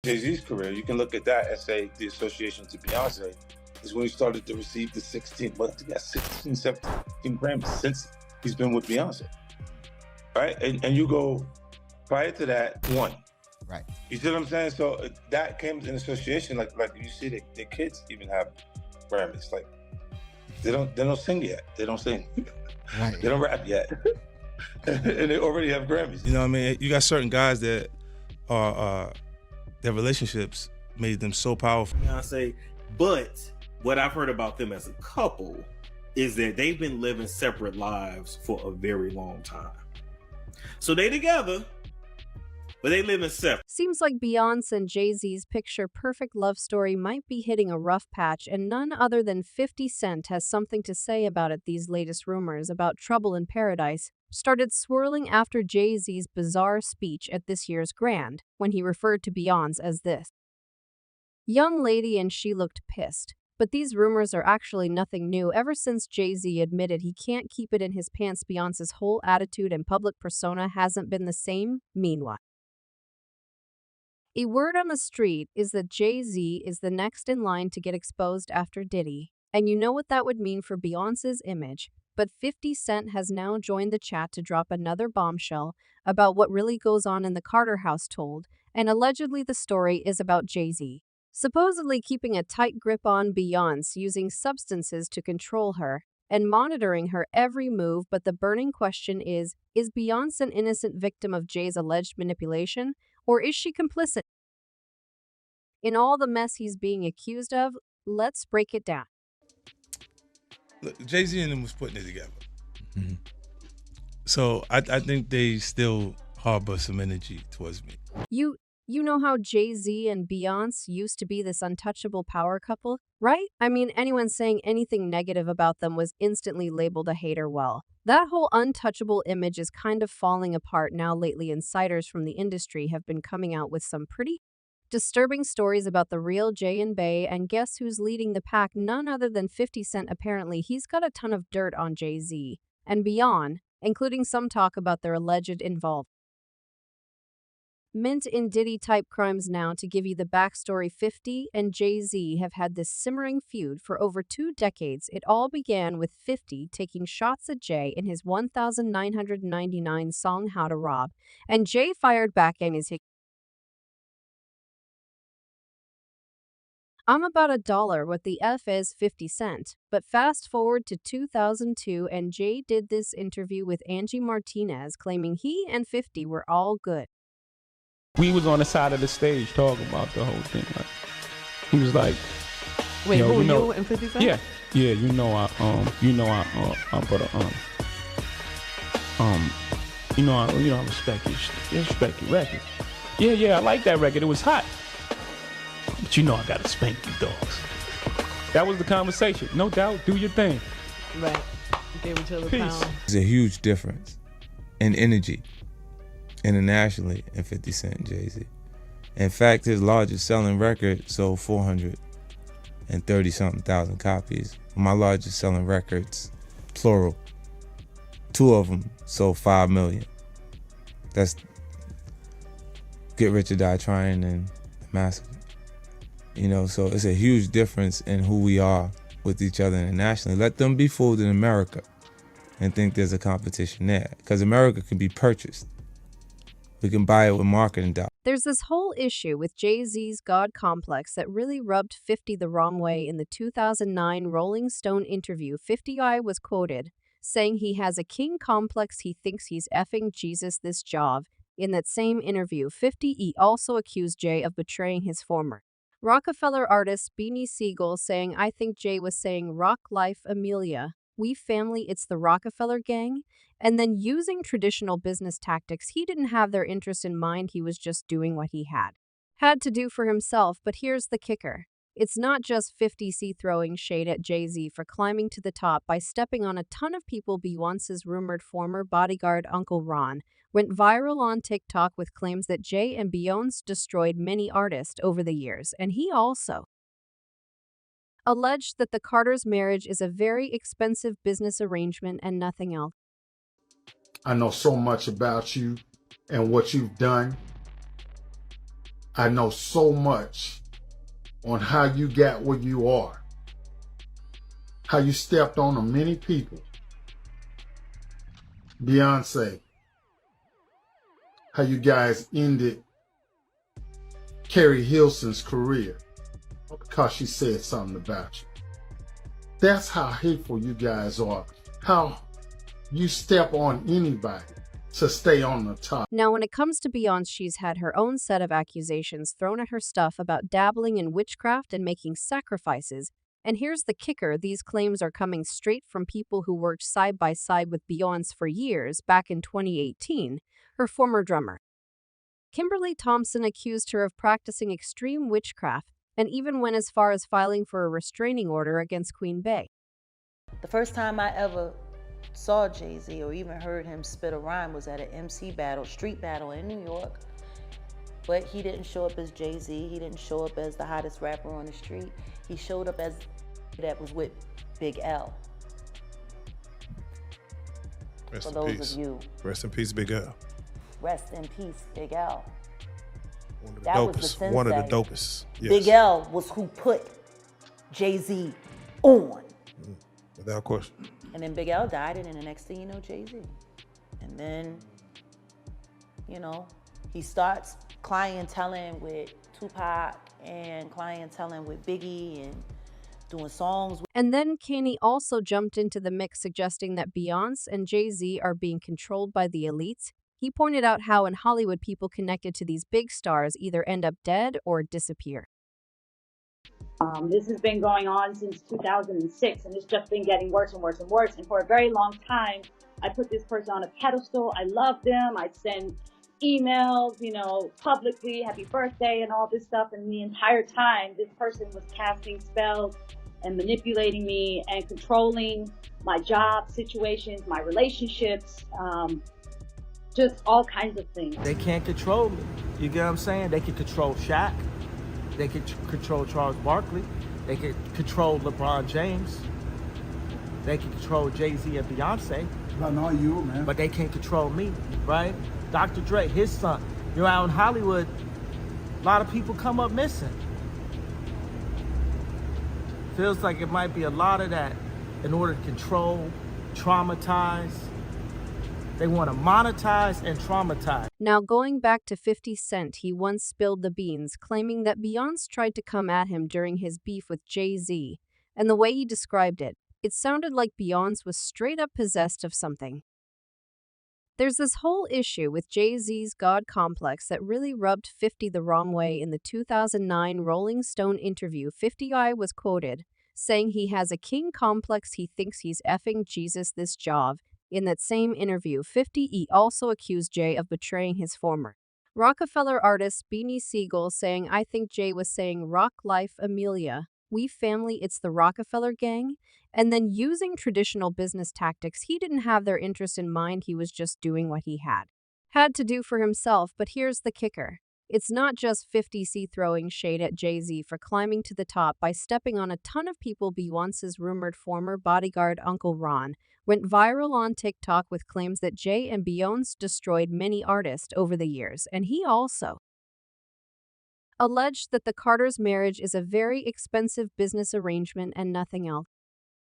Jay-Z's career, you can look at that and say the association to Beyonce is when he started to receive the 16, well, I think that's 16, 17 Grammys since he's been with Beyonce, right? And you go, prior to that, one. Right. You see what I'm saying? So that came in association, like you see the kids even have Grammys. Like they don't sing yet. They don't sing. Right. They don't rap yet. And they already have Grammys. You know what I mean? You got certain guys that are their relationships made them so powerful. Beyonce, but what I've heard about them as a couple is that they've been living separate lives for a very long time. So they together, but they live in separate. Seems like Beyonce and Jay-Z's picture-perfect love story might be hitting a rough patch, and none other than 50 Cent has something to say about it. These latest rumors about trouble in paradise started swirling after Jay-Z's bizarre speech at this year's Grand, when he referred to Beyonce as this young lady, and she looked pissed. But these rumors are actually nothing new. Ever since Jay-Z admitted he can't keep it in his pants, Beyonce's whole attitude and public persona hasn't been the same. Meanwhile, a word on the street is that Jay-Z is the next in line to get exposed after Diddy. And you know what that would mean for Beyonce's image. But 50 Cent has now joined the chat to drop another bombshell about what really goes on in the Carter household, and allegedly the story is about Jay-Z supposedly keeping a tight grip on Beyonce, using substances to control her and monitoring her every move. But the burning question is Beyonce an innocent victim of Jay's alleged manipulation, or is she complicit in all the mess he's being accused of? Let's break it down. Look, Jay-Z and them was putting it together. Mm-hmm. So I think they still harbor some energy towards me. You know how Jay-Z and Beyonce used to be this untouchable power couple, right? I mean, anyone saying anything negative about them was instantly labeled a hater. Well, that whole untouchable image is kind of falling apart now. Lately, insiders from the industry have been coming out with some pretty disturbing stories about the real Jay and Bey, and guess who's leading the pack? None other than 50 Cent. Apparently, he's got a ton of dirt on Jay-Z and Beyonce, including some talk about their alleged involvement in Diddy-type crimes. Now, to give you the backstory, 50 and Jay-Z have had this simmering feud for over 2 decades. It all began with 50 taking shots at Jay in his 1999 song How to Rob, and Jay fired back in his I'm about $1, what the F is 50 Cent. But fast forward to 2002, and Jay did this interview with Angie Martinez claiming he and 50 were all good. We was on the side of the stage talking about the whole thing. Like, he was like, "Wait, yo, who, you know, you and 50 Cent?" Yeah, you know I put a I respect your record. Yeah, I like that record. It was hot, but you know I gotta spank you dogs. That was the conversation, no doubt. Do your thing. Right. Gave each other Peace. pound. There's a huge difference in energy internationally in 50 Cent and Jay-Z. In fact, his largest selling record sold 430-something thousand copies. My largest selling records, plural, 2 of them sold 5 million. That's Get Rich or Die Trying and Massacre. You know, so it's a huge difference in who we are with each other internationally. Let them be fooled in America and think there's a competition there, because America can be purchased. We can buy it with marketing dollars. There's this whole issue with Jay-Z's God complex that really rubbed 50 the wrong way. In the 2009 Rolling Stone interview, 50 was quoted saying he has a king complex. He thinks he's effing Jesus this job. In that same interview, 50 also accused Jay of betraying his former Rockefeller artist Beanie Siegel, saying, "I think Jay was saying rock life, Amelia. We family, it's the Rockefeller gang." And then using traditional business tactics, he didn't have their interest in mind. He was just doing what he had to do for himself. But here's the kicker. It's not just 50 throwing shade at Jay-Z for climbing to the top by stepping on a ton of people. Beyonce's rumored former bodyguard Uncle Ron went viral on TikTok with claims that Jay and Beyonce destroyed many artists over the years, and he also alleged that the Carters' marriage is a very expensive business arrangement and nothing else. I know so much about you and what you've done. I know so much on how you got where you are, how you stepped on many people. Beyonce, how you guys ended Carrie Hilson's career because she said something about you. That's how hateful you guys are, how you step on anybody to stay on the top. Now, when it comes to Beyonce, she's had her own set of accusations thrown at her stuff about dabbling in witchcraft and making sacrifices. And here's the kicker, these claims are coming straight from people who worked side by side with Beyonce for years. Back in 2018, her former drummer, Kimberly Thompson, accused her of practicing extreme witchcraft and even went as far as filing for a restraining order against Queen Bey. The first time I ever saw Jay-Z or even heard him spit a rhyme was at an MC battle, street battle in New York. But he didn't show up as Jay-Z. He didn't show up as the hottest rapper on the street. He showed up as that was with Big L. Rest For in those peace. of you, Rest in peace, Big L. rest in peace, Big L. One of the That was the dopest. One of the sensei. dopest. Yes. Big L was who put Jay-Z on. Without question. And then Big L died, and then the next thing you know, Jay-Z. And then, you know, he starts clienteling with Tupac and clienteling with Biggie and doing songs. And then Kanye also jumped into the mix, suggesting that Beyonce and Jay-Z are being controlled by the elites. He pointed out how in Hollywood people connected to these big stars either end up dead or disappear. This has been going on since 2006, and it's just been getting worse and worse and worse. And for a very long time, I put this person on a pedestal. I love them. I send emails, you know, publicly, happy birthday and all this stuff. And the entire time, this person was casting spells and manipulating me and controlling my job situations, my relationships, just all kinds of things. They can't control me. You get what I'm saying? They can control Shaq. They can control Charles Barkley. They can control LeBron James. They can control Jay-Z and Beyonce. I know you, man. But they can't control me, right? Dr. Dre, his son. You're out in Hollywood, a lot of people come up missing. Feels like it might be a lot of that in order to control, traumatize. They want to monetize and traumatize. Now, going back to 50 Cent, he once spilled the beans, claiming that Beyonce tried to come at him during his beef with Jay-Z. And the way he described it, it sounded like Beyonce was straight up possessed of something. There's this whole issue with Jay-Z's God complex that really rubbed 50 the wrong way. In the 2009 Rolling Stone interview, 50 was quoted saying he has a king complex, he thinks he's effing Jesus this job. In that same interview, 50 also accused Jay of betraying his former Rockefeller artist Beanie Siegel, saying, I think Jay was saying rock life Amelia, we family, it's the Rockefeller gang, and then using traditional business tactics. He didn't have their interest in mind, he was just doing what he had to do for himself. But here's the kicker. It's not just 50 throwing shade at Jay-Z for climbing to the top by stepping on a ton of people. Beyonce's rumored former bodyguard Uncle Ron went viral on TikTok with claims that Jay and Beyonce destroyed many artists over the years, and he also alleged that the Carters' marriage is a very expensive business arrangement and nothing else.